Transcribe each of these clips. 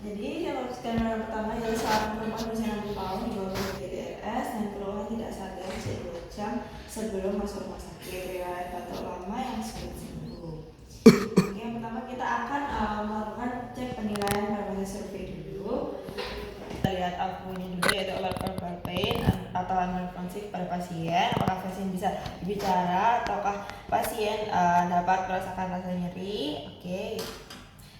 Jadi kalau skenario pertama adalah seorang perempuan berusia 60 tahun di bawah DRS dan keluhan tidak sadar sejak 2 jam sebelum masuk rumah sakit, riwayat batuk lama yang sulit sembuh. Oke, yang pertama kita akan melakukan cek penilaian berbagai survei dulu. Kita lihat akunya dulu, yaitu alert verbal pain atau unresponsive pada pasien. Apakah pasien bisa bicara ataukah pasien dapat merasakan rasa nyeri. Oke,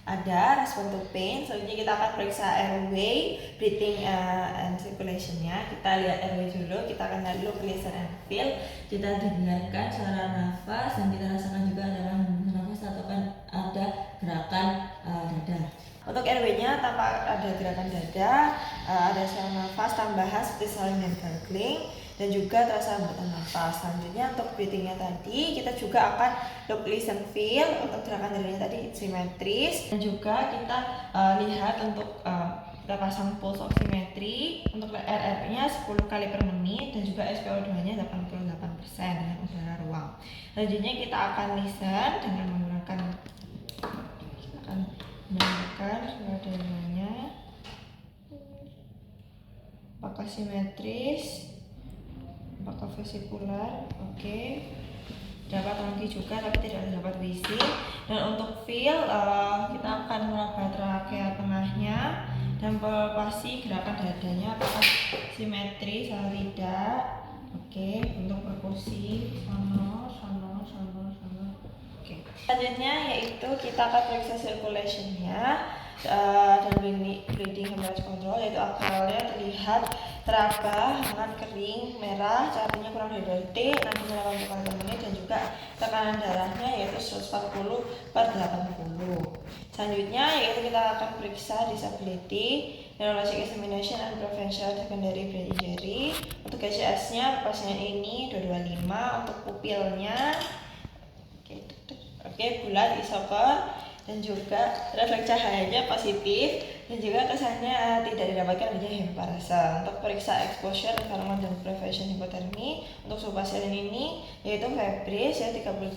ada respon to pain. Selanjutnya kita akan periksa airway, breathing and circulation-nya. Kita lihat airway dulu, kita akan lihat look, listen and feel. Kita dengarkan suara nafas dan kita rasakan juga ada hembus nafas atau kan ada gerakan dada. Untuk airway-nya tanpa ada gerakan dada, ada suara nafas tambahan seperti saling dan gargling, dan juga terasa hembatan nafas. Selanjutnya untuk breathing-nya tadi kita juga akan look, listen, feel. Untuk gerakan dadanya tadi simetris, dan juga kita lihat untuk kita pasang pulse oximetry. Untuk RR-nya 10 kali per menit dan juga SpO2-nya 88% dengan udara ruang. Selanjutnya kita akan listen dengan menggunakan suara dadanya apakah simetris, apakah vesikular. Oke. Dapat lagi juga tapi tidak dapat wisi. Dan untuk feel kita akan meraba trakea tengahnya dan palpasi gerakan dadanya apakah simetris atau tidak. Oke, untuk perkusi sono. Oke. Selanjutnya yaitu kita akan periksa circulation-nya dan bleeding hemorrhage control, yaitu akalnya terlihat teraba, hangat, kering, merah, cahayanya kurang dari 2 detik, 60 kali per menit, dan juga tekanan darahnya yaitu 140/80. Selanjutnya yaitu kita akan periksa disability, neurologic examination and prevention secondary brain injury. Untuk GCS-nya pasien ini 225, untuk pupilnya bulat, isoper, dan juga refleks cahayanya positif, dan juga kesannya tidak didapatkan adanya hemoparesa. Untuk periksa exposure, environment, dan prevention hipotermi untuk suhu pasien ini yaitu febris ya 38,1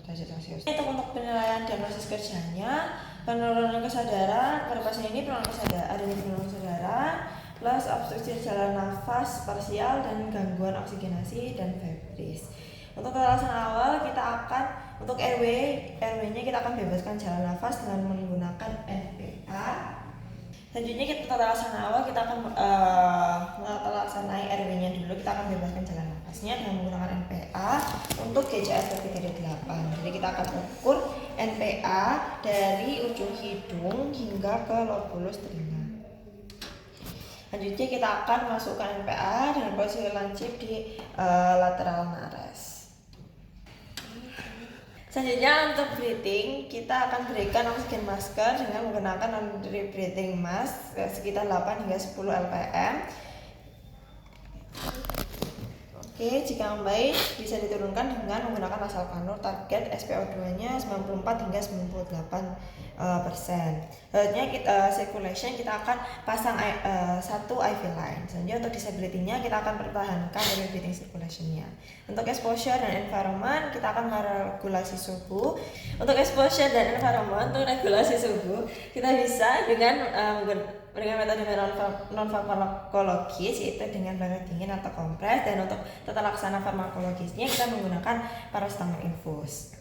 derajat Celcius. Untuk penilaian diagnosis kerjanya, penurunan kesadaran pada pasien ini adanya penurunan kesadaran plus obstruksi jalan nafas parsial dan gangguan oksigenasi dan febris. Untuk ketalasan awal kita akan untuk airway-nya kita akan bebaskan jalan nafas dengan menggunakan NPA. Selanjutnya kita ketalasan awal kita akan melaksanakan airway-nya dulu, kita akan bebaskan jalan nafasnya dengan menggunakan NPA untuk GCS lebih dari 8. Jadi kita akan ukur NPA dari ujung hidung hingga ke lobulus telinga. Selanjutnya kita akan masukkan NPA dengan posisi lancip di lateral nares. Selanjutnya untuk breathing, kita akan berikan oksigen masker dengan menggunakan non-breathing mask sekitar 8 hingga 10 lpm. Oke, jika membaik bisa diturunkan dengan menggunakan nasal kanul. Target SpO2-nya 94 hingga 98%. Selanjutnya circulation kita akan pasang satu IV line. Selanjutnya untuk disability-nya kita akan pertahankan dari breathing circulation-nya. Untuk exposure dan environment kita akan meregulasi suhu. Untuk exposure dan environment untuk regulasi suhu kita bisa dengan metode non farmakologis, yaitu dengan bahan dingin atau kompres, dan untuk tata laksana farmakologisnya kita menggunakan paracetamol infus.